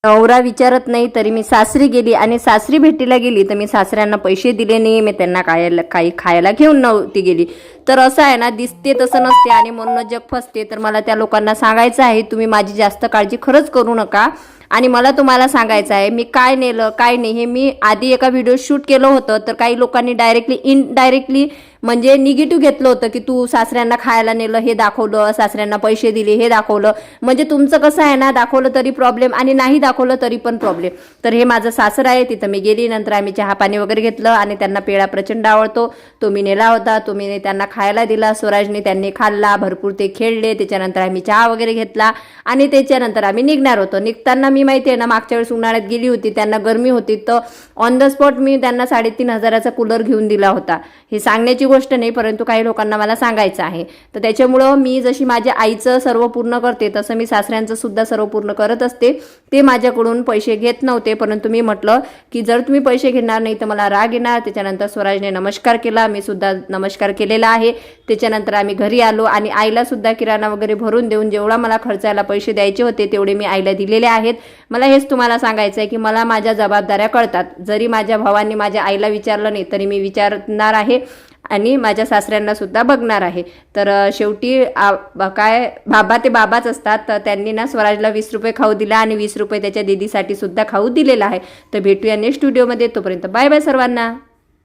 नवरा विचारत नाही तरी मी सासरी गेली आणि सासरी भेटीला गेली तर मी सासऱ्यांना पैसे दिले नाही, मी त्यांना काही खायला घेऊन नव्हती गेली. तर असं आहे ना, दिसते तसं नसते आणि म्हणून जग फसते. तर मला त्या लोकांना सांगायचं आहे, तुम्ही माझी जास्त काळजी खरंच करू नका. आणि मला तुम्हाला सांगायचं आहे, मी काय नेलं काय नाही हे मी आधी एका व्हिडिओ शूट केलं होतं. तर काही लोकांनी डायरेक्टली इनडायरेक्टली म्हणजे निगेटिव्ह घेतलं होतं की तू सासऱ्यांना खायला नेलं हे दाखवलं, सासऱ्यांना पैसे दिले हे दाखवलं. म्हणजे तुमचं कसं आहे ना, दाखवलं तरी प्रॉब्लेम आणि नाही दाखवलं तरी पण प्रॉब्लेम. तर हे माझं सासर आहे, तिथं मी गेली. नंतर आम्ही चहा पाणी वगैरे घेतलं आणि त्यांना पेढा प्रचंड आवडतो, तो मी नेला होता, तो मी त्यांना खायला दिला. स्वराजने त्यांनी खाल्ला, भरपूर ते खेळले. त्याच्यानंतर आम्ही चहा वगैरे घेतला आणि त्याच्यानंतर आम्ही निघणार होतो. निघताना मी माहिती आहे ना, मागच्या वेळेस उन्हाळ्यात गेली होती, त्यांना गरमी होती, तर ऑन द स्पॉट मी त्यांना 3,500चा कूलर घेऊन दिला होता. हे सांगण्याची गोष्ट नाही, परंतु काही लोकांना मला सांगायचं आहे. तर त्याच्यामुळं मी जशी माझ्या आईचं सर्व पूर्ण करते तसं मी सासऱ्यांचं सुद्धा सर्व पूर्ण करत असते. ते माझ्याकडून पैसे घेत नव्हते, परंतु मी म्हटलं की जर तुम्ही पैसे घेणार नाही तर मला राग येणार. त्याच्यानंतर स्वराजने नमस्कार केला, मी सुद्धा नमस्कार केलेला आहे. त्याच्यानंतर आम्ही घरी आलो आणि आईला सुद्धा किराणा वगैरे भरून देऊन जेवढा मला खर्चायला पैसे द्यायचे होते तेवढे मी आईला दिलेले आहेत. मला हेच तुम्हाला सांगायचं आहे की मला माझ्या जबाबदाऱ्या कळतात. जरी माझ्या भावांनी माझ्या आईला विचारलं नाही तरी मी विचारणार आहे आणि माझ्या सासऱ्यांना सुद्धा बघणार आहे. तर शेवटी काय बाबा ते बाबाच असतात. तर त्यांनी ना स्वराजला 20 रुपये खाऊ दिला आणि 20 रुपये त्याच्या दीदीसाठी सुद्धा खाऊ दिलेला आहे. तर भेटूया नेक्स्ट व्हिडिओमध्ये. तोपर्यंत बाय बाय सर्वांना.